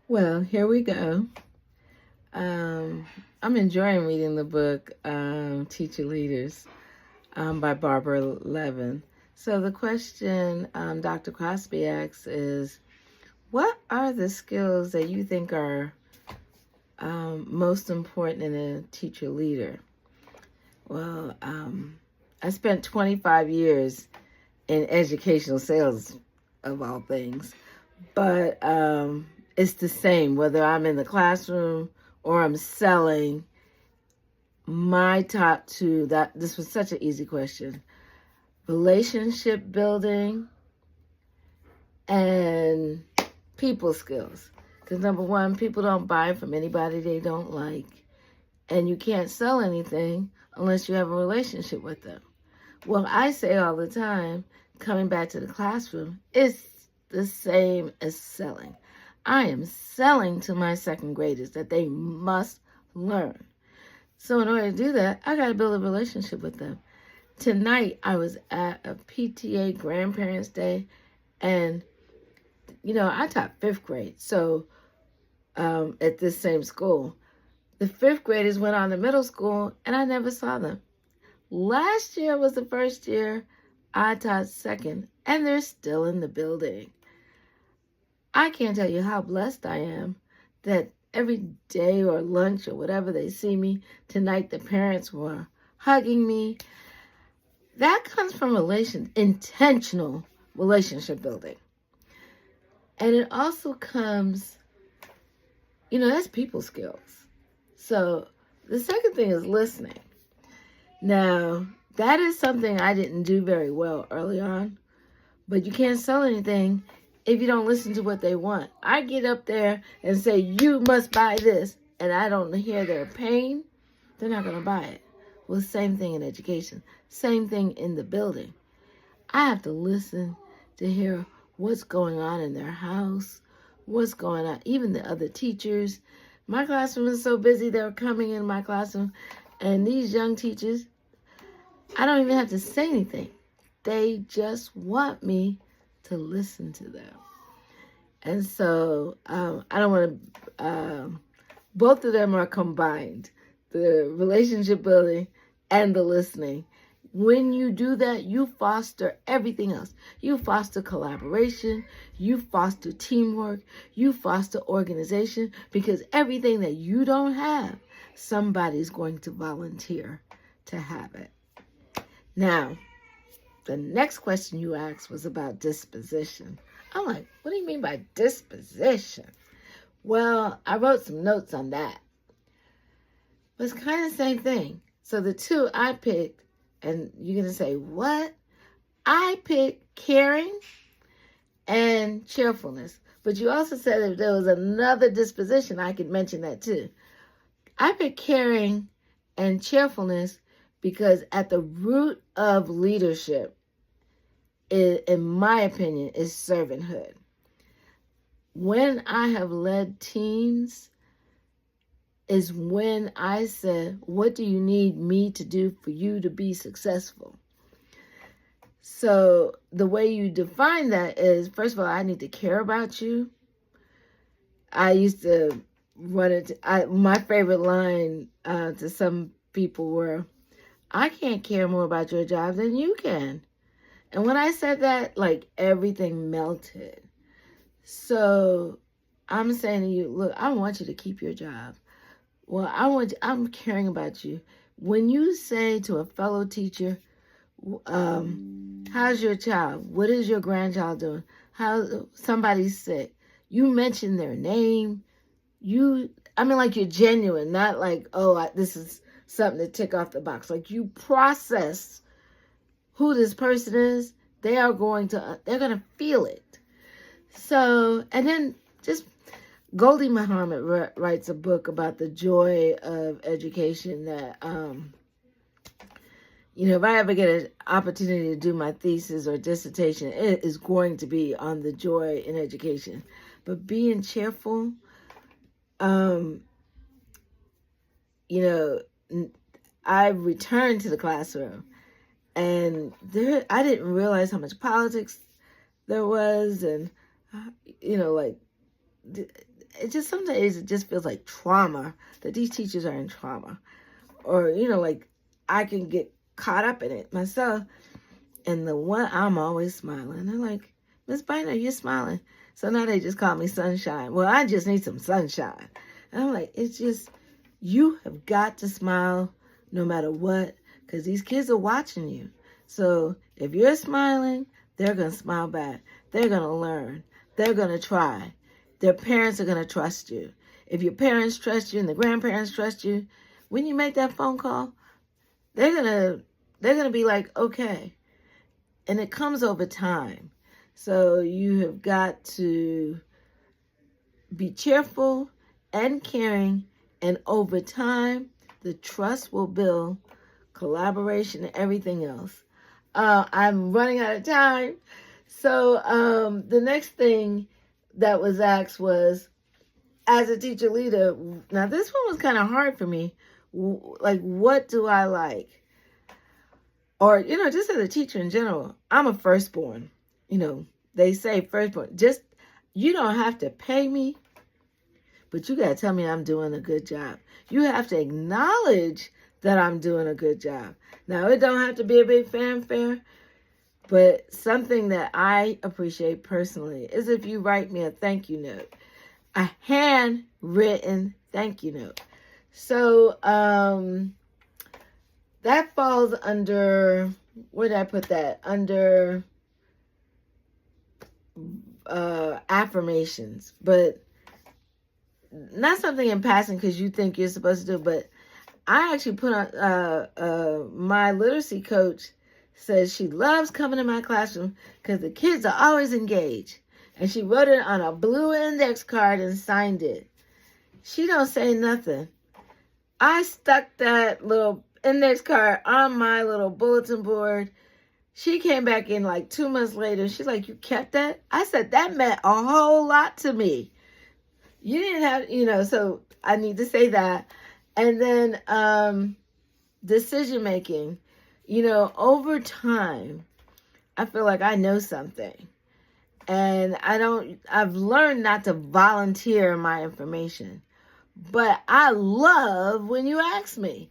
Well, here we go. Um, I'm enjoying reading the book Teacher Leaders by Barbara Levin. So the question Dr. Crosby asks is, what are the skills that you think are most important in a teacher leader? Well, I spent 25 years in educational sales, of all things. But it's the same whether I'm in the classroom or I'm selling. My top two, that this was such an easy question: relationship building and people skills. Because number one, people don't buy from anybody they don't like, and you can't sell anything unless you have a relationship with them. Well, I say all the time, coming back to the classroom, it's the same as selling. I am selling to my second graders that they must learn. So in order to do that, I got to build a relationship with them. Tonight, I was at a PTA Grandparents' Day, and, I taught fifth grade, so at this same school. The fifth graders went on to middle school, and I never saw them. Last year was the first year I taught second, and they're still in the building. I can't tell you how blessed I am that every day or lunch or whatever they see me. Tonight the parents were hugging me. That comes from intentional relationship building. And it also comes, that's people skills. So the second thing is listening. Now, that is something I didn't do very well early on, but you can't sell anything if you don't listen to what they want. I get up there and say, you must buy this, and I don't hear their pain, they're not going to buy it. Well, same thing in education, same thing in the building. I have to listen to hear what's going on in their house, what's going on, even the other teachers. My classroom is so busy, they're coming in my classroom, and these young teachers, I don't even have to say anything. They just want me to listen to them. And so I don't want to, both of them are combined, the relationship building and the listening. When you do that, you foster everything else. You foster collaboration, you foster teamwork, you foster organization, because everything that you don't have, somebody's going to volunteer to have it. Now, the next question you asked was about disposition. I'm like, what do you mean by disposition? Well, I wrote some notes on that. But it's kind of the same thing. So the two I picked, and you're going to say, what? I picked caring and cheerfulness. But you also said if there was another disposition, I could mention that too. I picked caring and cheerfulness because at the root of leadership, in my opinion, is servanthood. When I have led teams is when I said, what do you need me to do for you to be successful? So the way you define that is, first of all, I need to care about you. I used to run it. My favorite line to some people were, I can't care more about your job than you can. And when I said that, like everything melted. So I'm saying to you, look, I want you to keep your job. Well, I'm caring about you. When you say to a fellow teacher, how's your child? What is your grandchild doing? How somebody's sick? You mention their name. Like you're genuine, not like, this is something to tick off the box. Like you process who this person is. They're going to feel it. So, and then just Goldie Muhammad writes a book about the joy of education that, if I ever get an opportunity to do my thesis or dissertation, it is going to be on the joy in education. But being cheerful, I returned to the classroom, and I didn't realize how much politics there was, and, it just sometimes it just feels like trauma, that these teachers are in trauma. Or, like I can get caught up in it myself. And the one, I'm always smiling. They're like, Miss Bynoe, you're smiling. So now they just call me sunshine. Well, I just need some sunshine. And I'm like, it's just, you have got to smile no matter what, because these kids are watching you. So if you're smiling, they're going to smile back. They're going to learn. They're going to try. Their parents are going to trust you. If your parents trust you and the grandparents trust you, when you make that phone call, they're gonna be like, okay. And it comes over time. So you have got to be cheerful and caring, and over time, the trust will build, collaboration, and everything else. I'm running out of time. So the next thing that was asked was, as a teacher leader, now this one was kind of hard for me. Like, what do I like? Or, just as a teacher in general, I'm a firstborn. They say firstborn. Just, you don't have to pay me, but you got to tell me I'm doing a good job. You have to acknowledge that I'm doing a good job. Now, it don't have to be a big fanfare, but something that I appreciate personally is if you write me a thank you note, a handwritten thank you note. So that falls under, where did I put that? Under affirmations, but not something in passing because you think you're supposed to do, but I actually put on, my literacy coach says she loves coming to my classroom because the kids are always engaged. And she wrote it on a blue index card and signed it. She don't say nothing. I stuck that little index card on my little bulletin board. She came back in like 2 months later. She's like, you kept that? I said, that meant a whole lot to me. You didn't have, so I need to say that. And then decision making, over time, I feel like I know something. And I've learned not to volunteer my information. But I love when you ask me.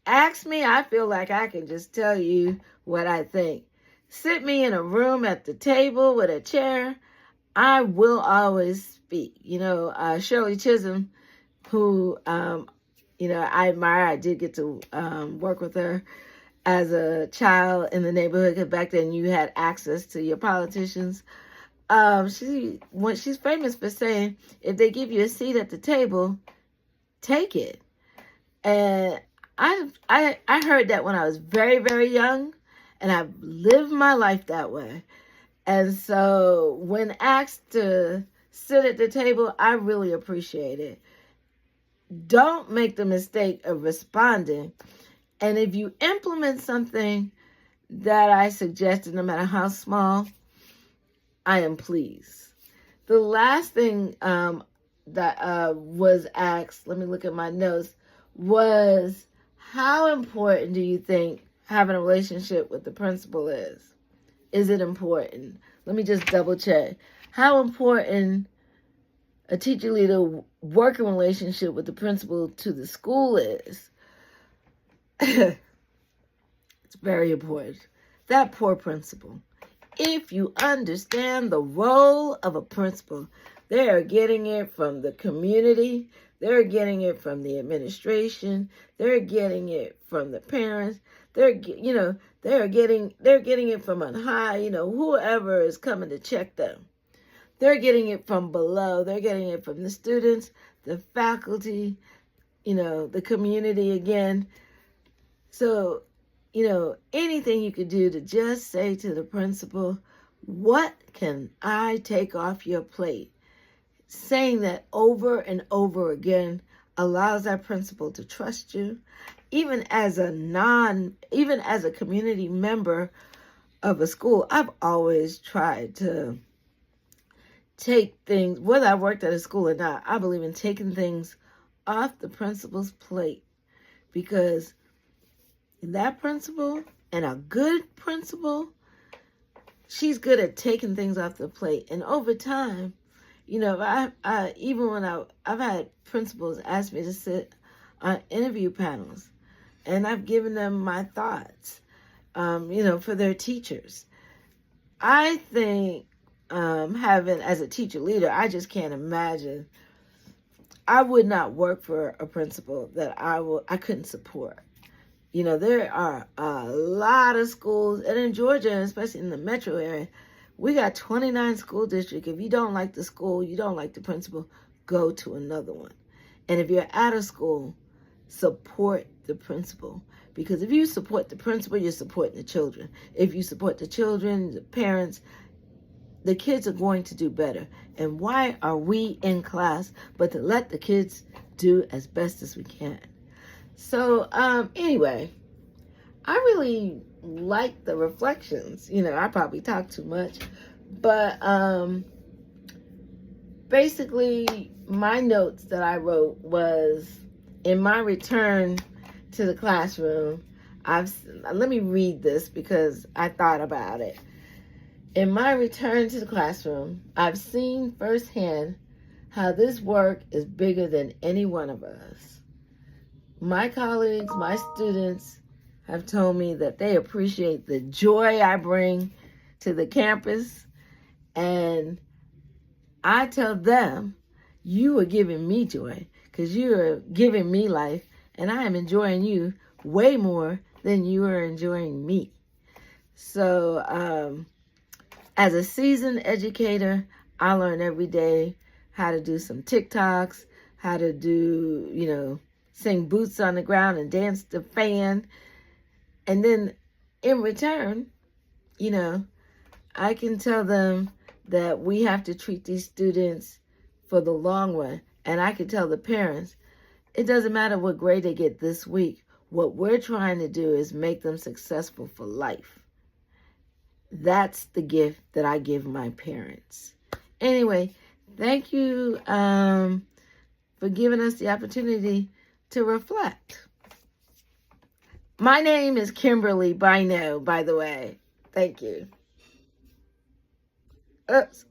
Ask me, I feel like I can just tell you what I think. Sit me in a room at the table with a chair, I will always speak. Shirley Chisholm, who, I admire. I did get to work with her as a child in the neighborhood, because back then you had access to your politicians. She's famous for saying, if they give you a seat at the table, take it. And I heard that when I was very, very young, and I've lived my life that way. And so when asked to sit at the table, I really appreciate it. Don't make the mistake of responding. And if you implement something that I suggested, no matter how small, I am pleased. The last thing that was asked, let me look at my notes, was how important do you think having a relationship with the principal is? Is it important? Let me just double check. How important a teacher leader working relationship with the principal to the school is? It's very important. That poor principal. If you understand the role of a principal, they are getting it from the community. They're getting it from the administration. They're getting it from the parents. They're getting it from on high, whoever is coming to check them. They're getting it from below. They're getting it from the students, the faculty, the community again. So, anything you could do to just say to the principal, what can I take off your plate? Saying that over and over again allows that principal to trust you. Even as a community member of a school, I've always tried to take things, whether I worked at a school or not, I believe in taking things off the principal's plate, because that principal, and a good principal, she's good at taking things off the plate. And over time, You know, even when I've had principals ask me to sit on interview panels, and I've given them my thoughts, you know, for their teachers. I think having, as a teacher leader, I just can't imagine. I would not work for a principal that I couldn't support. You know, there are a lot of schools, and in Georgia, especially in the metro area, we got 29 school districts. If you don't like the school, you don't like the principal, go to another one. And if you're at a school, support the principal. Because if you support the principal, you're supporting the children. If you support the children, the parents, the kids are going to do better. And why are we in class but to let the kids do as best as we can? So anyway, I really like the reflections. You know, I probably talk too much, but basically my notes that I wrote was, in my return to the classroom, let me read this because I thought about it. In my return to the classroom, I've seen firsthand how this work is bigger than any one of us. My colleagues, my students have told me that they appreciate the joy I bring to the campus, and I tell them, you are giving me joy because you are giving me life, and I am enjoying you way more than you are enjoying me. So as a seasoned educator, I learn every day how to do some TikToks, how to do, you know, sing Boots on the Ground and dance the fan. And then in return, you know, I can tell them that we have to treat these students for the long run. And I can tell the parents, it doesn't matter what grade they get this week. What we're trying to do is make them successful for life. That's the gift that I give my parents. Anyway, thank you for giving us the opportunity to reflect. My name is Kimberley Bynoe, by the way. Thank you. Oops.